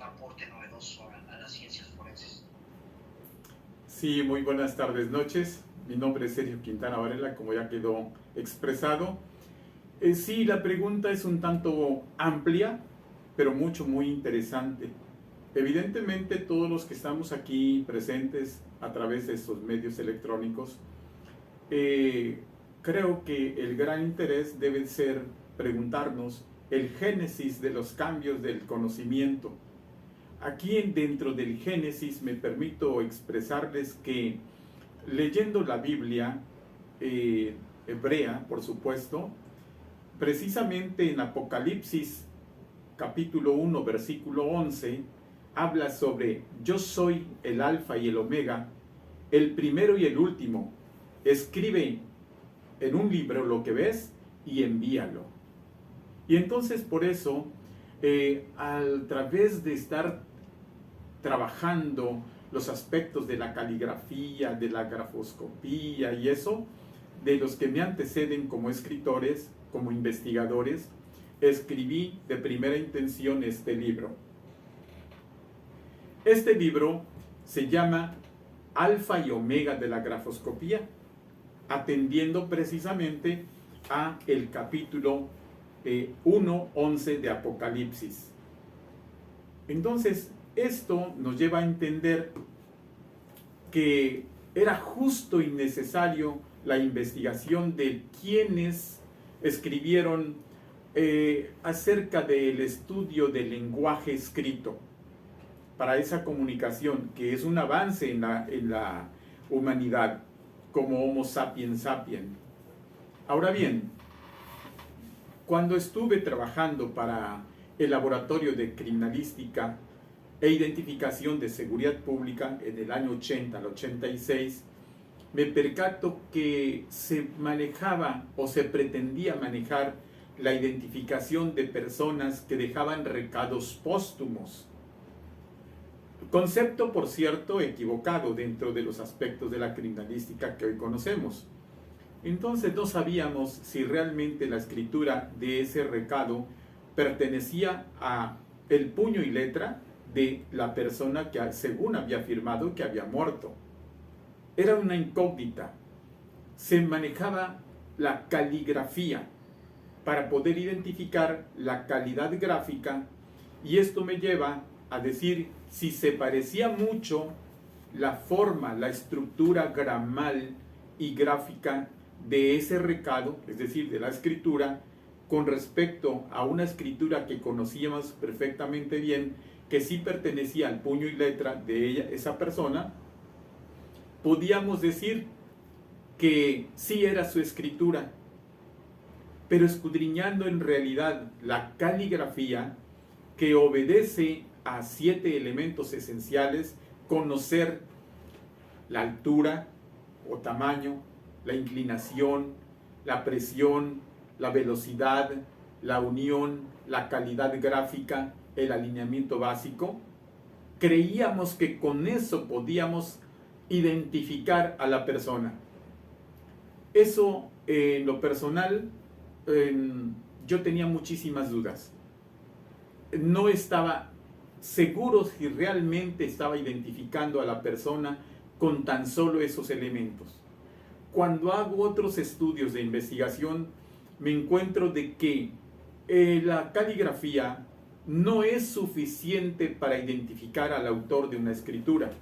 un aporte novedoso a las ciencias forenses. Sí, muy buenas tardes, noches. Mi nombre es Sergio Quintana Varela, como ya quedó expresado. Sí, la pregunta es un tanto amplia, pero muy interesante. Evidentemente, todos los que estamos aquí presentes a través de estos medios electrónicos, creo que el gran interés debe ser preguntarnos el génesis de los cambios del conocimiento. Aquí dentro del Génesis me permito expresarles que leyendo la Biblia hebrea, por supuesto, precisamente en Apocalipsis capítulo 1, versículo 11, habla sobre yo soy el alfa y el omega, el primero y el último. Escribe en un libro lo que ves y envíalo. Y entonces por eso, a través de estar trabajando los aspectos de la caligrafía, de la grafoscopía y eso, de los que me anteceden como escritores, como investigadores, escribí de primera intención este libro. Este libro se llama Alfa y Omega de la Grafoscopía, atendiendo precisamente a el capítulo 1:11 de Apocalipsis. Entonces, esto nos lleva a entender que era justo y necesario la investigación de quienes escribieron acerca del estudio del lenguaje escrito para esa comunicación, que es un avance en la humanidad como Homo sapiens sapiens. Ahora bien, cuando estuve trabajando para el laboratorio de criminalística e identificación de seguridad pública en el año 80 al 86, me percato que se manejaba o se pretendía manejar la identificación de personas que dejaban recados póstumos. Concepto, por cierto, equivocado dentro de los aspectos de la criminalística que hoy conocemos. Entonces no sabíamos si realmente la escritura de ese recado pertenecía a el puño y letra de la persona que según había afirmado que había muerto. Era una incógnita. Se manejaba la caligrafía para poder identificar la calidad gráfica, y esto me lleva a decir si se parecía mucho la forma, la estructura gramal y gráfica de ese recado, es decir, de la escritura, con respecto a una escritura que conocíamos perfectamente bien, que sí pertenecía al puño y letra de ella, esa persona. Podíamos decir que sí era su escritura, pero escudriñando en realidad la caligrafía, que obedece a 7 elementos esenciales: conocer la altura o tamaño, la inclinación, la presión, la velocidad, la unión, la calidad gráfica, el alineamiento básico. Creíamos que con eso podíamos identificar a la persona. Eso, en lo personal, yo tenía muchísimas dudas. No estaba seguro si realmente estaba identificando a la persona con tan solo esos elementos. Cuando hago otros estudios de investigación, me encuentro de que la caligrafía no es suficiente para identificar al autor de una escritura.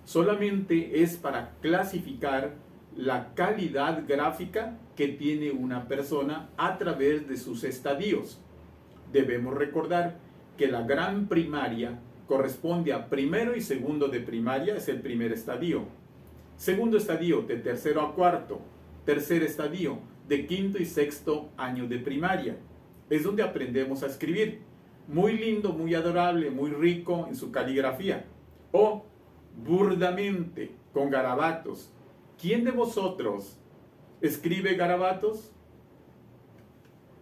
Solamente es para clasificar la calidad gráfica que tiene una persona a través de sus estadios. Debemos recordar que la gran primaria corresponde a primero y segundo de primaria, es el primer estadio. Segundo estadio, de tercero a cuarto. Tercer estadio, de quinto y sexto año de primaria. Es donde aprendemos a escribir. Muy lindo, muy adorable, muy rico en su caligrafía. O burdamente, con garabatos. ¿Quién de vosotros escribe garabatos?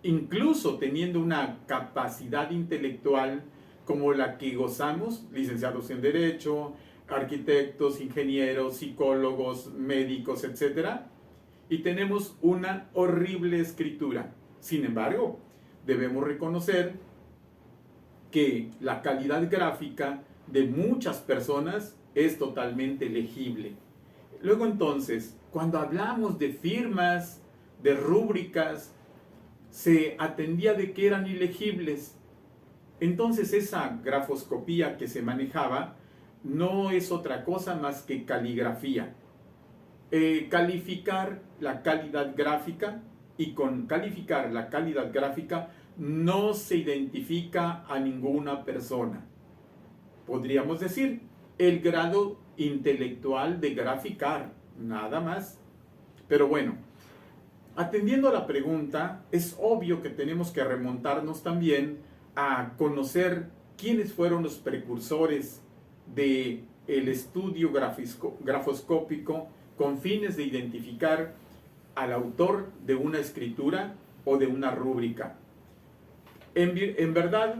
Incluso teniendo una capacidad intelectual como la que gozamos, licenciados en Derecho, arquitectos, ingenieros, psicólogos, médicos, etc. Y tenemos una horrible escritura. Sin embargo, debemos reconocer que la calidad gráfica de muchas personas es totalmente legible. Luego entonces, cuando hablamos de firmas, de rúbricas, se atendía de que eran ilegibles. Entonces esa grafoscopía que se manejaba no es otra cosa más que caligrafía. Calificar la calidad gráfica, y con calificar la calidad gráfica no se identifica a ninguna persona. Podríamos decir el grado intelectual de graficar, nada más. Pero bueno, atendiendo a la pregunta, es obvio que tenemos que remontarnos también a conocer quiénes fueron los precursores del estudio grafoscópico con fines de identificar al autor de una escritura o de una rúbrica. En verdad,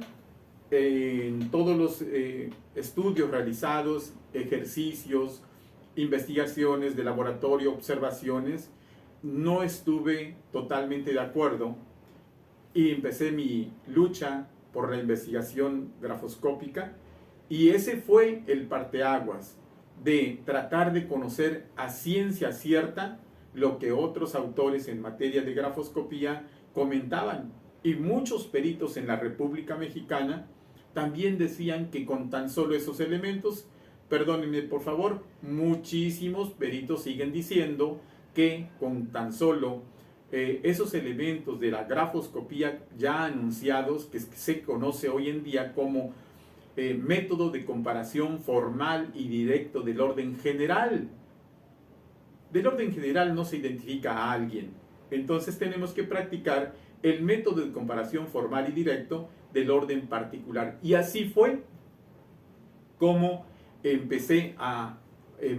en todos los estudios realizados, ejercicios, investigaciones de laboratorio, observaciones, no estuve totalmente de acuerdo y empecé mi lucha por la investigación grafoscópica, y ese fue el parteaguas de tratar de conocer a ciencia cierta lo que otros autores en materia de grafoscopía comentaban. Y muchos peritos en la República Mexicana también decían que con tan solo esos elementos, perdónenme por favor, muchísimos peritos siguen diciendo que con tan solo esos elementos de la grafoscopía ya anunciados, que se conoce hoy en día como método de comparación formal y directo del orden general. Del orden general no se identifica a alguien. Entonces tenemos que practicar el método de comparación formal y directo del orden particular. Y así fue como empecé a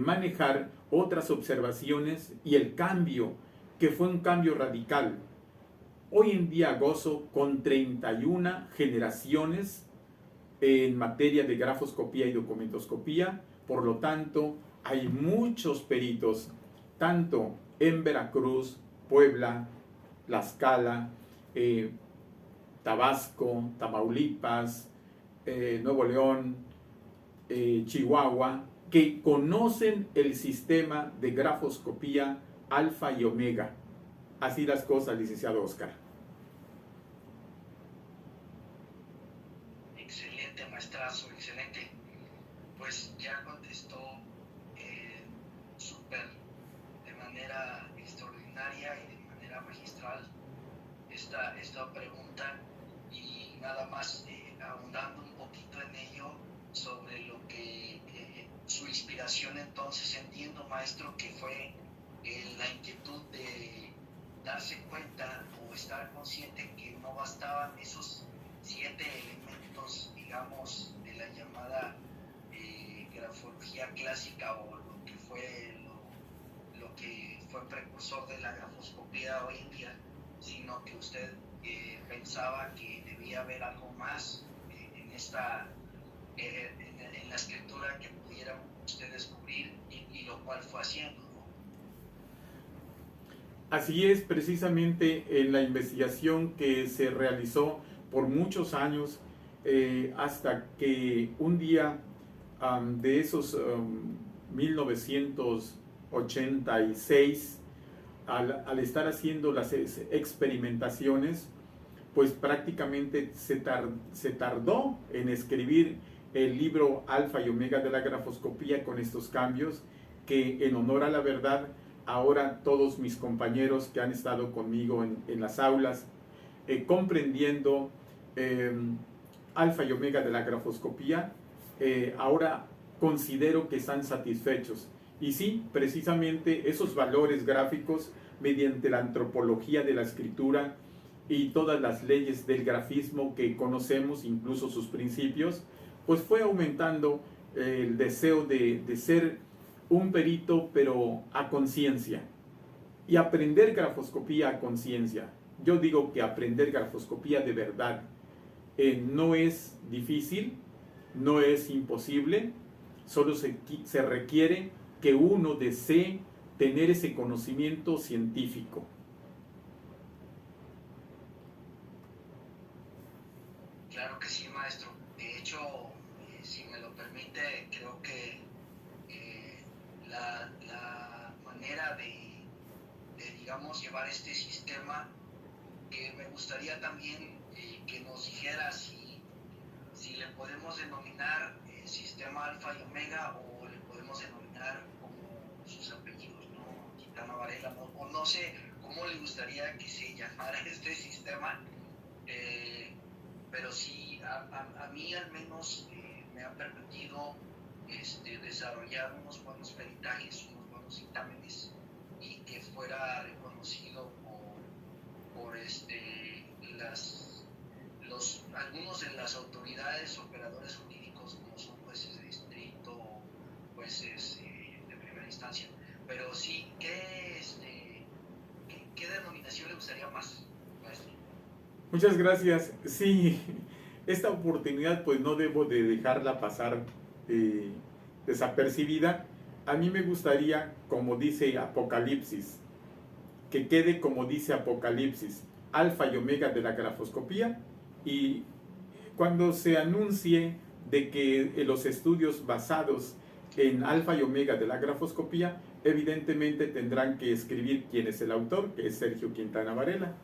manejar otras observaciones y el cambio, que fue un cambio radical. Hoy en día gozo con 31 generaciones en materia de grafoscopía y documentoscopía. Por lo tanto, hay muchos peritos, tanto en Veracruz, Puebla, Tlaxcala, Tabasco, Tamaulipas, Nuevo León, Chihuahua, que conocen el sistema de grafoscopía alfa y omega. Así las cosas, licenciado Oscar. Excelente, maestrazo, excelente. Pues ya contestó súper, de manera extraordinaria y de manera magistral esta pregunta, y nada más ahondando un poquito en ello sobre lo que su inspiración. Entonces entiendo, maestro, que fue la inquietud de darse cuenta o estar consciente que no bastaban esos 7 elementos, digamos, de la llamada grafología clásica, o lo que fue precursor de la grafoscopía hoy en día, sino que usted pensaba que debía haber algo más en la escritura que pudiera usted descubrir, y lo cual fue haciendo, ¿no? Así es, precisamente en la investigación que se realizó por muchos años, hasta que un día de esos 1986, al estar haciendo las experimentaciones, pues prácticamente se tardó en escribir el libro Alfa y Omega de la grafoscopía con estos cambios, que en honor a la verdad, ahora todos mis compañeros que han estado conmigo en las aulas, comprendiendo Alfa y Omega de la grafoscopía, ahora considero que están satisfechos. Y sí, precisamente esos valores gráficos, mediante la antropología de la escritura y todas las leyes del grafismo que conocemos, incluso sus principios, pues fue aumentando el deseo de ser un perito, pero a conciencia, y aprender grafoscopía a conciencia. Yo digo que aprender grafoscopía de verdad no es difícil, no es imposible, solo se requiere que uno desee tener ese conocimiento científico. Claro que sí, maestro. De hecho, si me lo permite, creo que la manera digamos, llevar este sistema, que me gustaría también que nos dijera si le podemos denominar sistema alfa y omega o le podemos denominar como sus apellidos, ¿no? Quintana Varela, ¿no? O no sé cómo le gustaría que se llamara este sistema, pero sí, a mí al menos me ha permitido desarrollar unos buenos peritajes, unos buenos dictámenes y que fuera reconocido por algunos de las autoridades, operadores jurídicos, como son jueces de distrito, jueces de primera instancia. Pero sí, ¿qué denominación le gustaría más, maestro? Muchas gracias. Sí, esta oportunidad pues no debo de dejarla pasar desapercibida. A mí me gustaría, como dice Apocalipsis, que quede como dice Apocalipsis, alfa y omega de la grafoscopía, y cuando se anuncie de que los estudios basados en alfa y omega de la grafoscopía, evidentemente tendrán que escribir quién es el autor, que es Sergio Quintana Varela.